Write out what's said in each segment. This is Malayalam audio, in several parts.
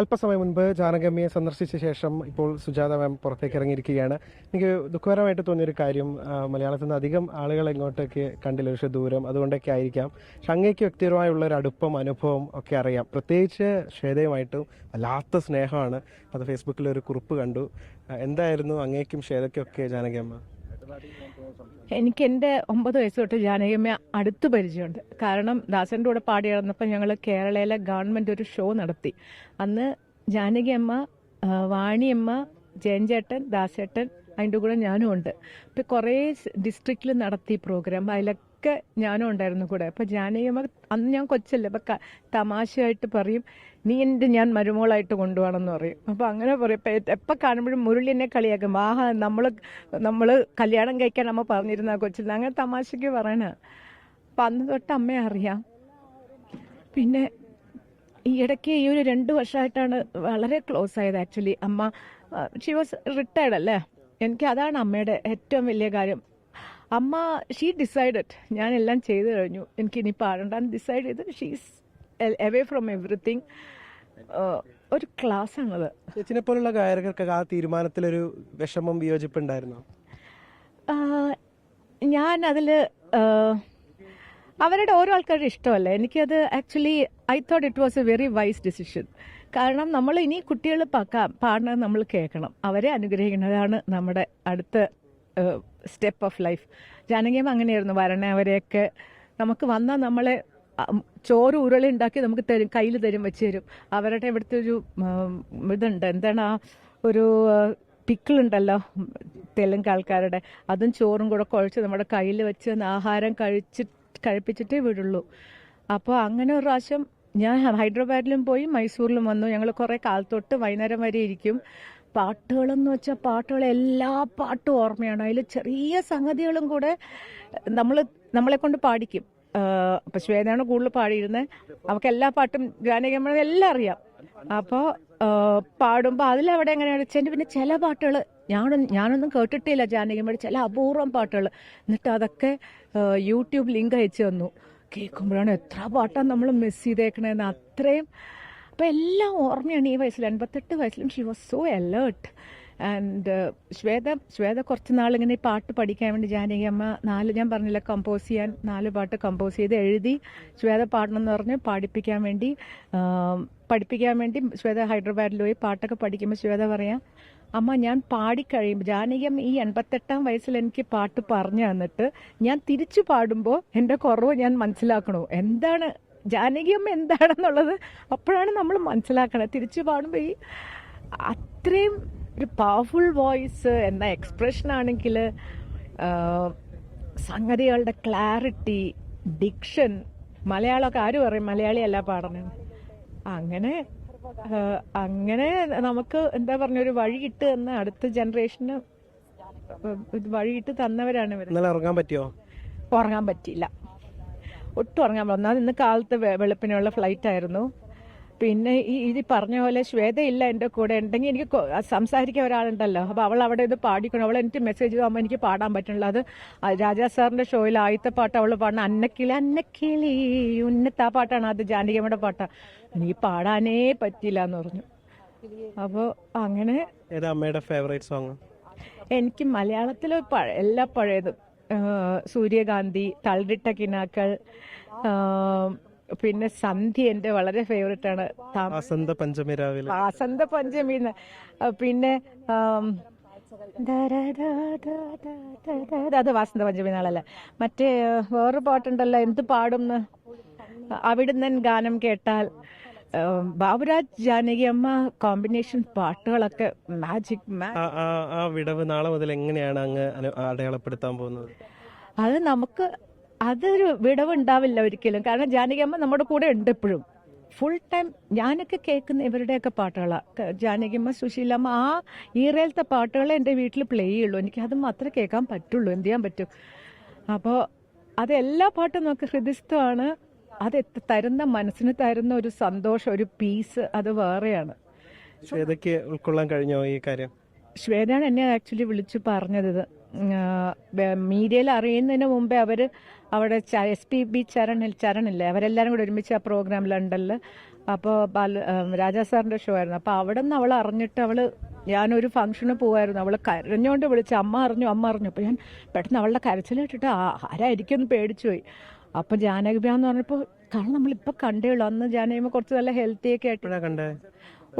അല്പസമയം മുൻപ് ജാനകമ്മയെ സന്ദർശിച്ച ശേഷം ഇപ്പോൾ സുജാത മാം പുറത്തേക്ക് ഇറങ്ങിയിരിക്കുകയാണ്. എനിക്ക് ദുഃഖകരമായിട്ട് തോന്നിയൊരു കാര്യം, മലയാളത്തിൽ നിന്ന് അധികം ആളുകൾ ഇങ്ങോട്ടേക്ക് കണ്ടില്ല, പക്ഷേ ദൂരം അതുകൊണ്ടൊക്കെ ആയിരിക്കാം. പക്ഷെ അങ്ങേക്ക് വ്യക്തിപരമായുള്ള ഒരു അടുപ്പം അനുഭവം ഒക്കെ അറിയാം. പ്രത്യേകിച്ച് ശ്വേതയുമായിട്ടും വല്ലാത്ത സ്നേഹമാണ്. അത് ഫേസ്ബുക്കിൽ ഒരു കുറിപ്പ് കണ്ടു. എന്തായിരുന്നു അങ്ങേക്കും ശ്വേതയ്ക്കും ഒക്കെ ജാനകിയമ്മ? എനിക്ക് എൻ്റെ 9 വയസ്സ് തൊട്ട് ജാനകിയമ്മ അടുത്ത് പരിചയമുണ്ട്. കാരണം ദാസൻ്റെ കൂടെ പാടി നടന്നപ്പോൾ ഞങ്ങൾ കേരളയിലെ ഗവൺമെൻറ് ഒരു ഷോ നടത്തി. അന്ന് ജാനകിയമ്മ, വാണിയമ്മ, ജയൻചേട്ടൻ, ദാസേട്ടൻ, അതിൻ്റെ കൂടെ ഞാനും ഉണ്ട്. അപ്പോൾ കുറേ ഡിസ്ട്രിക്റ്റിൽ നടത്തി പ്രോഗ്രാം, അതിലൊക്കെ ഞാനും ഉണ്ടായിരുന്നു കൂടെ. അപ്പോൾ ജാനകിയമ്മ അന്ന് ഞാൻ കൊച്ചല്ലേ, അപ്പം തമാശയായിട്ട് പറയും, നീ ഞാൻ മരുമോളായിട്ട് കൊണ്ടുപോകണമെന്ന് പറയും. അപ്പോൾ അങ്ങനെ പറയും. ഇപ്പം എപ്പോൾ കാണുമ്പോഴും മുരളി എന്നെ കളിയാക്കും, ആഹാ നമ്മൾ കല്യാണം കഴിക്കാൻ അമ്മ പറഞ്ഞിരുന്ന കൊച്ചിൽ, അങ്ങനെ തമാശയ്ക്ക് പറയണ. അപ്പം അന്ന് തൊട്ട് അമ്മയെ അറിയാം. പിന്നെ ഈ ഇടയ്ക്ക് ഈ ഒരു 2 വർഷമായിട്ടാണ് വളരെ ക്ലോസ് ആയത്. ആക്ച്വലി അമ്മ ഷി വാസ് റിട്ടയർഡ് അല്ലേ. എനിക്ക് അതാണ് അമ്മയുടെ ഏറ്റവും വലിയ കാര്യം. അമ്മ ഷീ ഡിസൈഡഡ്, ഞാൻ എല്ലാം ചെയ്തു കഴിഞ്ഞു, എനിക്ക് ഇനി പാടണ്ടെന്ന് ഡിസൈഡ് ചെയ്ത് ഷീസ് അവേ ഫ്രം എവറിത്തിങ്. ഒരു ക്ലാസ് ആണത്. ചേച്ചിനെ പോലുള്ള ഗായകർക്ക് ആ തീരുമാനത്തിലൊരു വിഷമം, വിയോജിപ്പുണ്ടായിരുന്നോ? ഞാൻ അതിൽ അവരുടെ ഓരോ ആൾക്കാരുടെ ഇഷ്ടമല്ല. എനിക്കത് actually I thought it was A very vice decision. കാരണം നമ്മൾ ഇനി കുട്ടികൾ പാടുന്നത് നമ്മൾ കേൾക്കണം, അവരെ അനുഗ്രഹിക്കുന്നതാണ് നമ്മുടെ അടുത്ത സ്റ്റെപ്പ് ഓഫ് ലൈഫ്. ജാനകിയമ്മ അങ്ങനെയായിരുന്നു. വരണവരെയൊക്കെ നമുക്ക് വന്നാൽ നമ്മളെ ചോറ് ഉരുളി ഉണ്ടാക്കി നമുക്ക് തരും, കയ്യിൽ തരും, വെച്ച് തരും. അവരുടെ ഇവിടുത്തെ ഒരു ഇതുണ്ട്, എന്താണ് ആ ഒരു പിക്കിളുണ്ടല്ലോ തെലുങ്ക് ആൾക്കാരുടെ, അതും ചോറും കൂടെ കുഴച്ച് നമ്മുടെ കയ്യിൽ വെച്ച് ആഹാരം കഴിപ്പിച്ചിട്ടേ വിടുള്ളൂ. അപ്പോൾ അങ്ങനെ ഒരു പ്രാവശ്യം ഞാൻ ഹൈദരാബാദിലും പോയി മൈസൂരിലും വന്നു. ഞങ്ങൾ കുറേ കാലത്തൊട്ട് വൈകുന്നേരം വരെ ഇരിക്കും. പാട്ടുകളെന്ന് വെച്ചാൽ പാട്ടുകൾ എല്ലാ പാട്ടും ഓർമ്മയാണ്. അതിൽ ചെറിയ സംഗതികളും കൂടെ നമ്മളെ കൊണ്ട് പാടിക്കും. അപ്പം ശ്വേതയാണ് കൂടുതൽ പാടിയിരുന്നത്. അവൾക്ക് എല്ലാ പാട്ടും ജാനകിയമ്മ എല്ലാം അറിയാം. അപ്പോൾ പാടുമ്പോൾ അതിലവിടെ എങ്ങനെയാണ് വെച്ചാൽ പിന്നെ ചില പാട്ടുകൾ ഞാനൊന്നും കേട്ടിട്ടില്ല ജാനകിയമ്മയുടെ ചില അപൂർവം പാട്ടുകൾ. എന്നിട്ട് അതൊക്കെ യൂട്യൂബ് ലിങ്ക് അയച്ചു തന്നു. കേൾക്കുമ്പോഴാണ് എത്ര പാട്ടാണ് നമ്മൾ മിസ് ചെയ്തേക്കണേന്ന് അത്രയും. അപ്പോൾ എല്ലാം ഓർമ്മയാണ് ഈ വയസ്സിൽ. 88 വയസ്സിലും she was so alert. And Shweta കുറച്ച് നാളിങ്ങനെ ഈ പാട്ട് പഠിക്കാൻ വേണ്ടി ജാനകിയമ്മ ഞാൻ പറഞ്ഞില്ല, കമ്പോസ് ചെയ്യാൻ 4 പാട്ട് കമ്പോസ് ചെയ്ത് എഴുതി ശ്വേത പാടണം എന്ന് പറഞ്ഞ് പഠിപ്പിക്കാൻ വേണ്ടി ശ്വേത ഹൈദരാബാദിൽ പോയി പാട്ടൊക്കെ പഠിക്കുമ്പോൾ ശ്വേത പറയാം, അമ്മ ഞാൻ പാടിക്കഴിയുമ്പോൾ ജാനകിയമ്മ ഈ 88-ാം വയസ്സിൽ എനിക്ക് പാട്ട് പറഞ്ഞു തന്നിട്ട് ഞാൻ തിരിച്ചു പാടുമ്പോൾ എൻ്റെ കുറവ് ഞാൻ മനസ്സിലാക്കണോ, എന്താണ് ജാനകിയമ്മ എന്താണെന്നുള്ളത് അപ്പോഴാണ് നമ്മൾ മനസ്സിലാക്കണത്. തിരിച്ചു പാടുമ്പോൾ ഈ അത്രയും ഒരു പവർഫുൾ വോയിസ്, എന്ന എക്സ്പ്രഷൻ ആണെങ്കിൽ സംഗതികളുടെ ക്ലാരിറ്റി, ഡിക്ഷൻ, മലയാളമൊക്കെ ആര് പറയും മലയാളിയല്ല പാടണം. അങ്ങനെ നമുക്ക് എന്താ പറഞ്ഞ ഒരു വഴിയിട്ട് തന്ന അടുത്ത ജനറേഷന് വഴിയിട്ട് തന്നവരാണ് ഇവർ. ഉറങ്ങാൻ പറ്റിയോ? ഉറങ്ങാൻ പറ്റിയില്ല, ഒട്ടും ഉറങ്ങാൻ പറ്റില്ല. ഒന്നാമത് ഇന്ന് കാലത്ത് വെളുപ്പിനുള്ള ഫ്ലൈറ്റ് ആയിരുന്നു. പിന്നെ ഇത് പറഞ്ഞ പോലെ ശ്വേതയില്ല എൻ്റെ കൂടെ. ഉണ്ടെങ്കിൽ എനിക്ക് സംസാരിക്കാൻ ഒരാളുണ്ടല്ലോ. അപ്പോൾ അവൾ അവിടെ ഇത് പാടിക്കണം. അവൾ എനിക്ക് മെസ്സേജ് ചെയ്യുമ്പോൾ എനിക്ക് പാടാൻ പറ്റുന്നില്ല. അത് രാജാ സാറിൻ്റെ ഷോയിൽ ആദ്യത്തെ പാട്ട് അവൾ പാടണം, അന്നക്കിളി ഉന്നത്ത പാട്ടാണ്. അത് ജാനകിയമ്മയുടെ പാട്ടാണ്. എനിക്ക് പാടാനേ പറ്റില്ല എന്ന് പറഞ്ഞു. അപ്പോൾ അങ്ങനെ. അമ്മയുടെ ഫേവറേറ്റ് സോങ്? എനിക്ക് മലയാളത്തിൽ എല്ലാ പഴയതും, സൂര്യകാന്തി, തളിരിട്ട കിനാക്കൾ, പിന്നെ സന്ധ്യ എൻ്റെ വളരെ ഫേവറേറ്റ് ആണ്. വസന്ത പഞ്ചമി, പിന്നെ അത് വസന്ത പഞ്ചമി നാളല്ല, മറ്റേ വേറൊരു പാട്ടുണ്ടല്ലോ, എന്ത് പാടുംന്ന്, അവിടുന്ന് ഗാനം കേട്ടാൽ. ബാബുരാജ് ജാനകിയമ്മ കോമ്പിനേഷൻ പാട്ടുകളൊക്കെ മാജിക്. ആ വിടവ് നാളെ മുതൽ എങ്ങനെയാണ് അങ്ങ് അടയാളപ്പെടുത്താൻ പോകുന്നത്? അത് നമുക്ക് അതൊരു വിടവ് ഉണ്ടാവില്ല ഒരിക്കലും. കാരണം ജാനകിയമ്മ നമ്മുടെ കൂടെ ഉണ്ട് എപ്പോഴും, ഫുൾ ടൈം. ഞാനൊക്കെ കേൾക്കുന്ന ഇവരുടെയൊക്കെ പാട്ടുകളാണ്. ജാനകിയമ്മ, സുശീലമ്മ, ആ ഈറയിലത്തെ പാട്ടുകളെ എൻ്റെ വീട്ടിൽ പ്ലേ ചെയ്യുള്ളൂ. എനിക്കത് മാത്രമേ കേൾക്കാൻ പറ്റുള്ളൂ. എന്ത് ചെയ്യാൻ പറ്റും? അപ്പോൾ അത് എല്ലാ പാട്ടും നമുക്ക് ഹൃദയസ്ഥമാണ്. അത് തരുന്ന മനസ്സിന് തരുന്ന ഒരു സന്തോഷം, ഒരു പീസ്, അത് വേറെയാണ്. ശ്വേതയ്ക്ക് ഉൾക്കൊള്ളാൻ കഴിഞ്ഞോ ഈ കാര്യം? ശ്വേതയാണ് എന്നെ ആക്ച്വലി വിളിച്ചു പറഞ്ഞത്. മീഡിയയിൽ അറിയുന്നതിന് മുമ്പേ അവർ അവിടെ SPB ചരണില്ലേ, അവരെല്ലാവരും കൂടെ ഒരുമിച്ച് ആ പ്രോഗ്രാം ലണ്ടനിൽ അപ്പോൾ രാജാ സാറിൻ്റെ ഷോ ആയിരുന്നു. അപ്പോൾ അവിടെ നിന്ന് അവൾ അറിഞ്ഞിട്ട് ഞാനൊരു ഫംഗ്ഷന് പോവായിരുന്നു. അവൾ കരഞ്ഞുകൊണ്ട് വിളിച്ച് അമ്മ അറിഞ്ഞു. അപ്പോൾ ഞാൻ പെട്ടെന്ന് അവളുടെ കരച്ചിൽ കേട്ടിട്ട് ആരായിരിക്കും എന്ന് പേടിച്ചു പോയി. അപ്പം ജാനകിബാന്ന് പറഞ്ഞപ്പോൾ കാരണം നമ്മളിപ്പോൾ കണ്ടേ ഉള്ളൂ. അന്ന് ജാനകിമ്മ കുറച്ച് നല്ല ഹെൽത്തിയൊക്കെ ആയിട്ട് കണ്ടേ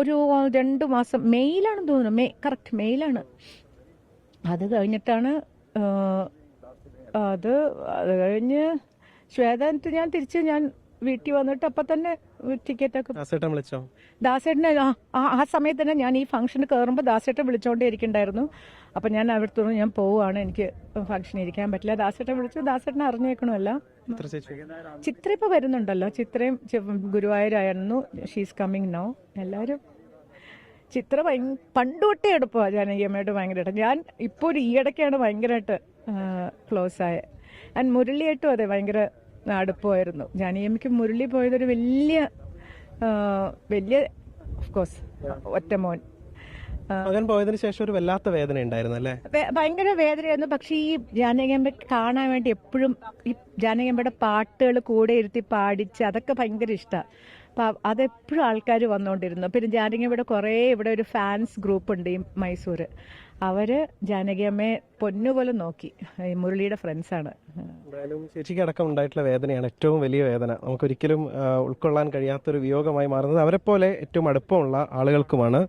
ഒരു 2 മാസം മെയ്യിലാണെന്ന് തോന്നുന്നു. കറക്റ്റ് മെയ്യിലാണ്. അത് കഴിഞ്ഞിട്ടാണ് അത് കഴിഞ്ഞ് ശ്വേത എന്നിട്ട് ഞാൻ തിരിച്ച് വീട്ടിൽ വന്നിട്ട് അപ്പം തന്നെ ടിക്കറ്റൊക്കെ വിളിച്ചോ? ദാസേട്ടനെ ആ സമയത്ത് തന്നെ ഞാൻ ഈ ഫംഗ്ഷന് കയറുമ്പോൾ ദാസേട്ടൻ വിളിച്ചോണ്ടേ ഇരിക്കണ്ടായിരുന്നു. അപ്പം ഞാൻ അവിടുത്തെ ഞാൻ പോവുകയാണ്, എനിക്ക് ഫംഗ്ഷൻ ഇരിക്കാൻ പറ്റില്ല. ദാസേട്ടൻ വിളിച്ചു. ദാസേട്ടനെ അറിഞ്ഞേക്കണമല്ല. ചിത്ര ഇപ്പോൾ വരുന്നുണ്ടല്ലോ. ചിത്രയും ഗുരുവായൂരായിരുന്നു. She's coming now. എല്ലാവരും ചിത്ര പണ്ടുതൊട്ടേ എടുപ്പമാണ് ജാനകിയമ്മയോട് ഭയങ്കരമായിട്ട്. ഞാൻ ഇപ്പോൾ ഒരു ഈയിടയ്ക്കാണ് ഭയങ്കരമായിട്ട് ക്ലോസ് ആയത്. ആൻഡ് മുരളിയായിട്ടും അതെ ഭയങ്കര അടുപ്പമായിരുന്നു. ജാനകിയമ്മയ്ക്ക് മുരളി പോയതൊരു വലിയ ഓഫ് കോഴ്സ് ഒറ്റമോൻ. മകൻ പോയതിനു ശേഷം ഒരു വല്ലാത്ത വേദന ഉണ്ടായിരുന്നു അല്ലേ? ഭയങ്കര വേദനയായിരുന്നു. പക്ഷേ ഈ ജാനകിയമ്മ കാണാൻ വേണ്ടി എപ്പോഴും ഈ ജാനകിയമ്മയുടെ പാട്ടുകൾ കൂടെ ഇരുത്തി പാടിച്ച് അതൊക്കെ ഭയങ്കര ഇഷ്ടമാണ്. അപ്പം അതെപ്പോഴും ആൾക്കാർ വന്നുകൊണ്ടിരുന്നു. പിന്നെ ജാനകിയമ്മയുടെ കുറേ ഇവിടെ ഒരു ഫാൻസ് ഗ്രൂപ്പ് ഉണ്ട് ഈ മൈസൂർ. അവർ ജാനകിയമ്മയെ പൊന്നുപോലെ നോക്കി. മുരളിയുടെ ഫ്രണ്ട്സാണ്. എന്തായാലും ചേച്ചിക്ക് അടക്കം ഉണ്ടായിട്ടുള്ള വേദനയാണ് ഏറ്റവും വലിയ വേദന. നമുക്കൊരിക്കലും ഉൾക്കൊള്ളാൻ കഴിയാത്തൊരു വിയോഗമായി മാറുന്നത് അവരെപ്പോലെ ഏറ്റവും അടുപ്പമുള്ള ആളുകൾക്കുമാണ്.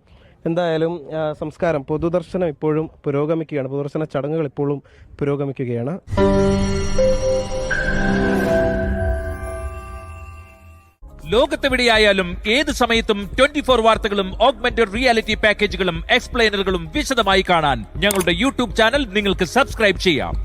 എന്തായാലും സംസ്കാരം പൊതുദർശനം ഇപ്പോഴും പുരോഗമിക്കുകയാണ്. പൊതുദർശന ചടങ്ങുകൾ ഇപ്പോഴും പുരോഗമിക്കുകയാണ്. ലോകത്തെവിടെയായാലും ഏത് സമയത്തും 24 വാർത്തകളും ഓഗ്മെന്റഡ് റിയാലിറ്റി പാക്കേജുകളും എക്സ്പ്ലെയിനറുകളും വിശദമായി കാണാൻ ഞങ്ങളുടെ യൂട്യൂബ് ചാനൽ നിങ്ങൾക്ക് സബ്സ്ക്രൈബ് ചെയ്യാം.